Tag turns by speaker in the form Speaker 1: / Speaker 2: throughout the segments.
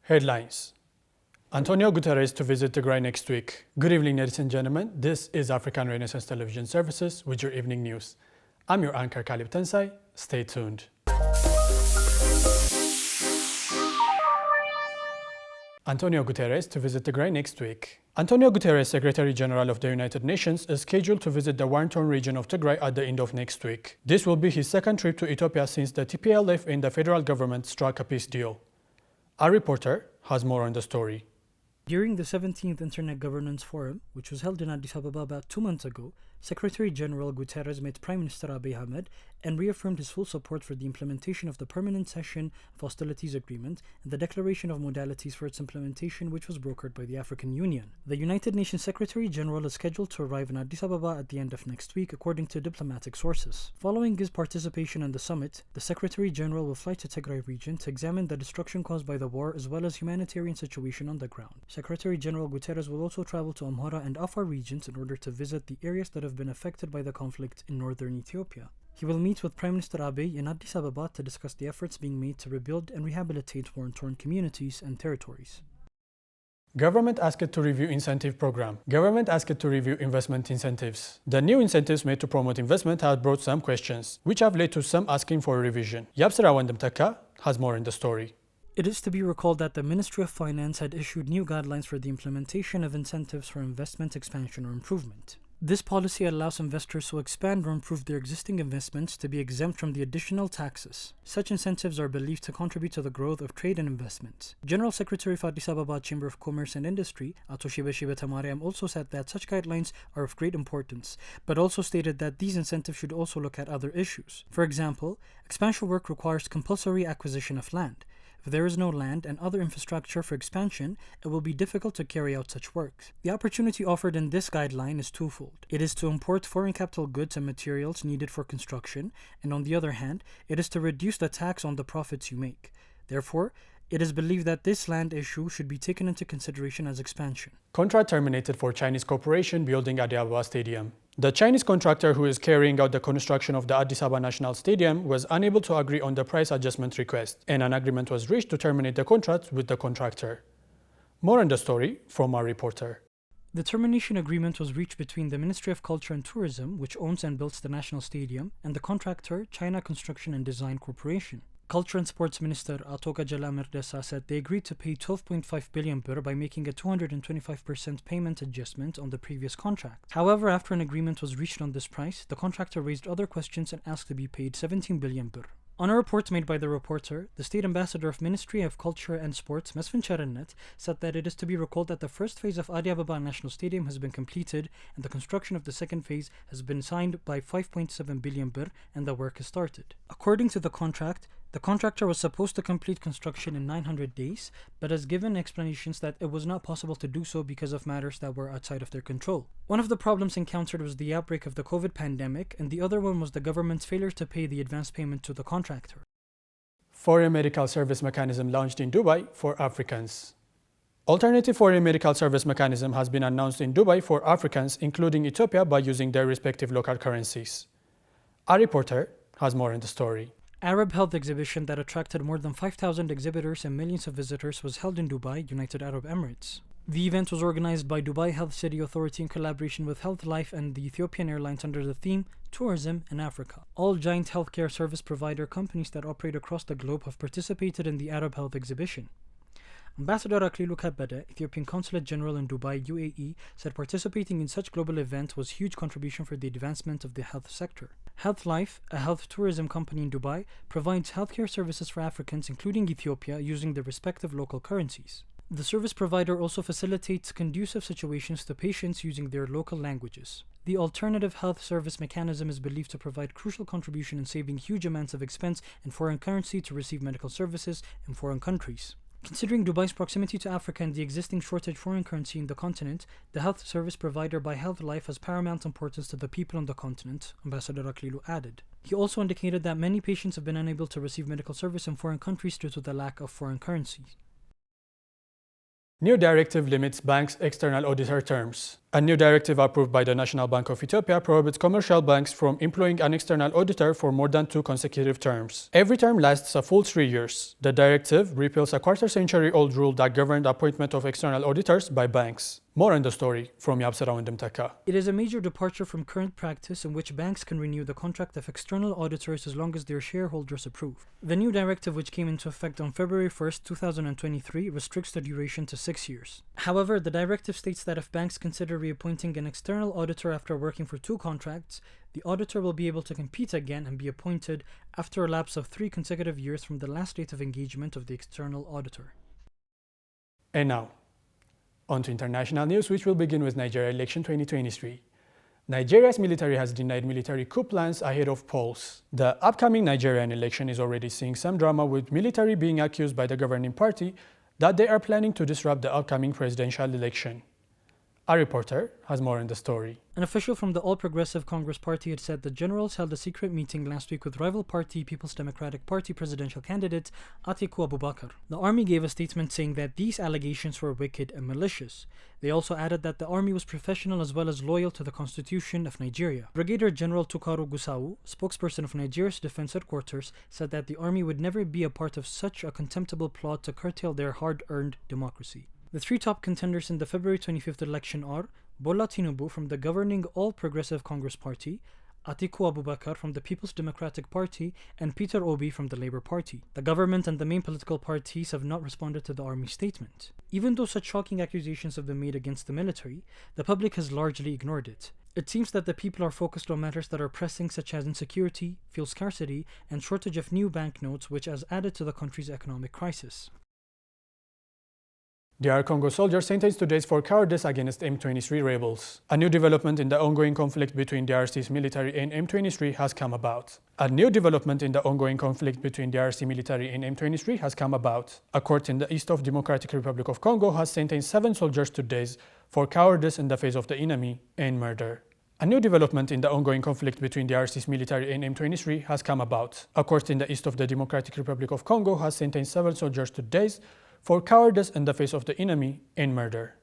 Speaker 1: Headlines. Antonio Guterres to visit Tigray next week. Good evening, ladies and gentlemen. This is African Renaissance Television Services with your evening news. I'm your anchor, Kalib Tensai. Stay tuned. Antonio Guterres to visit Tigray next week. Antonio Guterres, Secretary General of the United Nations, is scheduled to visit the war-torn region of Tigray at the end of next week. This will be his second trip to Ethiopia since the TPLF and the federal government struck a peace deal. Our reporter has more on the story.
Speaker 2: During the 17th Internet Governance Forum, which was held in Addis Ababa about 2 months ago, Secretary General Guterres met Prime Minister Abiy Ahmed and reaffirmed his full support for the implementation of the Permanent Cessation of Hostilities Agreement and the declaration of modalities for its implementation, which was brokered by the African Union. The United Nations Secretary General is scheduled to arrive in Addis Ababa at the end of next week, according to diplomatic sources. Following his participation in the summit, the Secretary General will fly to Tigray region to examine the destruction caused by the war as well as humanitarian situation on the ground. Secretary General Guterres will also travel to Amhara and Afar regions in order to visit the areas that have been affected by the conflict in northern Ethiopia. He will meet with Prime Minister Abiy in Addis Ababa to discuss the efforts being made to rebuild and rehabilitate war-torn communities and territories.
Speaker 1: Government asked to review incentive program. Government asked to review investment incentives. The new incentives made to promote investment have brought some questions, which have led to some asking for a revision. Yabsira Wandamtaka has more in the story.
Speaker 2: It is to be recalled that the Ministry of Finance had issued new guidelines for the implementation of incentives for investment expansion or improvement. This policy allows investors who expand or improve their existing investments to be exempt from the additional taxes. Such incentives are believed to contribute to the growth of trade and investment. General Secretary of Addis Ababa Chamber of Commerce and Industry, Ato Shibe Tamariam, also said that such guidelines are of great importance, but also stated that these incentives should also look at other issues. For example, expansion work requires compulsory acquisition of land. If there is no land and other infrastructure for expansion, it will be difficult to carry out such works. The opportunity offered in this guideline is twofold. It is to import foreign capital goods and materials needed for construction, and on the other hand, it is to reduce the tax on the profits you make. Therefore, it is believed that this land issue should be taken into consideration as expansion.
Speaker 1: Contract terminated for Chinese corporation building Addis Ababa Stadium. The Chinese contractor who is carrying out the construction of the Addis Ababa National Stadium was unable to agree on the price adjustment request, and an agreement was reached to terminate the contract with the contractor. More on the story from our reporter.
Speaker 2: The termination agreement was reached between the Ministry of Culture and Tourism, which owns and builds the National Stadium, and the contractor, China Construction and Design Corporation. Culture and Sports Minister Atoka Jala Mirdesa said they agreed to pay 12.5 billion birr by making a 225% payment adjustment on the previous contract. However, after an agreement was reached on this price, the contractor raised other questions and asked to be paid 17 billion birr. On a report made by the reporter, the State Ambassador of Ministry of Culture and Sports, Mesfin Charannet, said that it is to be recalled that the first phase of Addis Ababa National Stadium has been completed and the construction of the second phase has been signed by 5.7 billion birr and the work has started. According to the contract, the contractor was supposed to complete construction in 900 days, but has given explanations that it was not possible to do so because of matters that were outside of their control. One of the problems encountered was the outbreak of the COVID pandemic, and the other one was the government's failure to pay the advance payment to the contractor.
Speaker 1: Foreign medical service mechanism launched in Dubai for Africans. Alternative foreign medical service mechanism has been announced in Dubai for Africans, including Ethiopia, by using their respective local currencies. Our reporter has more in the story.
Speaker 2: Arab Health Exhibition that attracted more than 5,000 exhibitors and millions of visitors was held in Dubai, United Arab Emirates. The event was organized by Dubai Health City Authority in collaboration with Health Life and the Ethiopian Airlines under the theme Tourism in Africa. All giant healthcare service provider companies that operate across the globe have participated in the Arab Health Exhibition. Ambassador Aklilu Kabada, Ethiopian Consulate General in Dubai, UAE, said participating in such global event was a huge contribution for the advancement of the health sector. Health Life, a health tourism company in Dubai, provides healthcare services for Africans, including Ethiopia, using their respective local currencies. The service provider also facilitates conducive situations to patients using their local languages. The alternative health service mechanism is believed to provide crucial contribution in saving huge amounts of expense in foreign currency to receive medical services in foreign countries. Considering Dubai's proximity to Africa and the existing shortage foreign currency in the continent, the health service provider by Health Life has paramount importance to the people on the continent, Ambassador Aklilu added. He also indicated that many patients have been unable to receive medical service in foreign countries due to the lack of foreign currency.
Speaker 1: New directive limits banks' external auditor terms. A new directive approved by the National Bank of Ethiopia prohibits commercial banks from employing an external auditor for more than 2 consecutive terms. Every term lasts a full 3 years. The directive repeals a quarter-century-old rule that governed appointment of external auditors by banks. More on the story from Yabsara Wendemtaka.
Speaker 2: It is a major departure from current practice in which banks can renew the contract of external auditors as long as their shareholders approve. The new directive, which came into effect on February 1st, 2023, restricts the duration to 6 years. However, the directive states that if banks consider reappointing an external auditor after working for 2 contracts, the auditor will be able to compete again and be appointed after a lapse of 3 consecutive years from the last date of engagement of the external auditor.
Speaker 1: And now, on to international news, which will begin with Nigeria election 2023. Nigeria's military has denied military coup plans ahead of polls. The upcoming Nigerian election is already seeing some drama, with military being accused by the governing party that they are planning to disrupt the upcoming presidential election. Our reporter has more on the story.
Speaker 2: An official from the All Progressive Congress Party had said the generals held a secret meeting last week with rival party People's Democratic Party presidential candidate Atiku Abubakar. The army gave a statement saying that these allegations were wicked and malicious. They also added that the army was professional as well as loyal to the Constitution of Nigeria. Brigadier General Tukaru Gusau, spokesperson of Nigeria's defense headquarters, said that the army would never be a part of such a contemptible plot to curtail their hard-earned democracy. The 3 top contenders in the February 25th election are Bola Tinubu from the governing All Progressive Congress Party, Atiku Abubakar from the People's Democratic Party, and Peter Obi from the Labour Party. The government and the main political parties have not responded to the army statement. Even though such shocking accusations have been made against the military, the public has largely ignored it. It seems that the people are focused on matters that are pressing, such as insecurity, fuel scarcity, and shortage of new banknotes, which has added to the country's economic crisis.
Speaker 1: DR Congo soldiers sentenced to death for cowardice against M23 rebels. A new development in the ongoing conflict between DRC's military and M23 has come about. A court in the east of Democratic Republic of Congo has sentenced 7 soldiers to death for cowardice in the face of the enemy and murder. A new development in the ongoing conflict between DRC's military and M23 has come about. A court in the east of the Democratic Republic of Congo has sentenced 7 soldiers to death for cowardice in the face of the enemy and murder.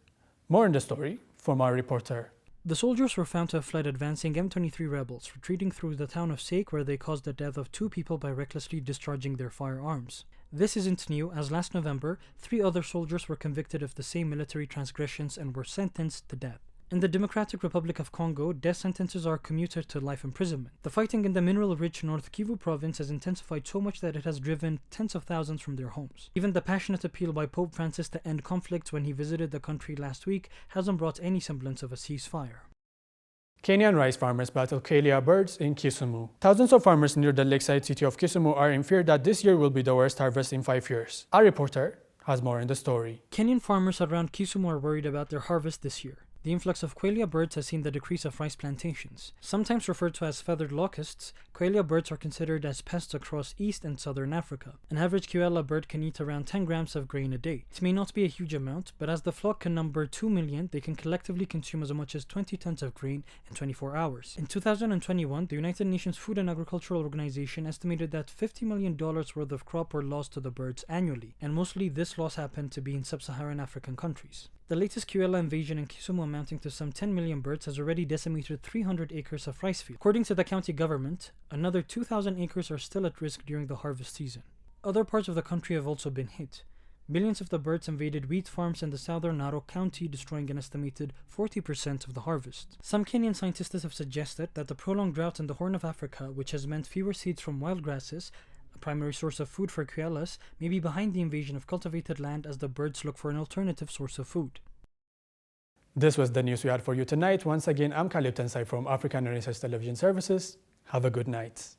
Speaker 1: More on the story from our reporter.
Speaker 2: The soldiers were found to have fled advancing M23 rebels, retreating through the town of Sake, where they caused the death of 2 people by recklessly discharging their firearms. This isn't new, as last November, 3 other soldiers were convicted of the same military transgressions and were sentenced to death. In the Democratic Republic of Congo, death sentences are commuted to life imprisonment. The fighting in the mineral-rich North Kivu province has intensified so much that it has driven tens of thousands from their homes. Even the passionate appeal by Pope Francis to end conflicts when he visited the country last week hasn't brought any semblance of a ceasefire.
Speaker 1: Kenyan rice farmers battle Quelea birds in Kisumu. Thousands of farmers near the lakeside city of Kisumu are in fear that this year will be the worst harvest in 5 years. Our reporter has more in the story.
Speaker 2: Kenyan farmers around Kisumu are worried about their harvest this year. The influx of Quelea birds has seen the decrease of rice plantations. Sometimes referred to as feathered locusts, Quelea birds are considered as pests across East and Southern Africa. An average Quelea bird can eat around 10 grams of grain a day. It may not be a huge amount, but as the flock can number 2 million, they can collectively consume as much as 20 tons of grain in 24 hours. In 2021, the United Nations Food and Agricultural Organization estimated that $50 million worth of crop were lost to the birds annually, and mostly this loss happened to be in sub-Saharan African countries. The latest Quelea invasion in Kisumu, amounting to some 10 million birds, has already decimated 300 acres of rice fields. According to the county government, another 2,000 acres are still at risk during the harvest season. Other parts of the country have also been hit. Millions of the birds invaded wheat farms in the southern Narok County, destroying an estimated 40% of the harvest. Some Kenyan scientists have suggested that the prolonged drought in the Horn of Africa, which has meant fewer seeds from wild grasses, a primary source of food for koalas, may be behind the invasion of cultivated land as the birds look for an alternative source of food.
Speaker 1: This was the news we had for you tonight. Once again, I'm Khalid Tensai from African Renaissance Television Services. Have a good night.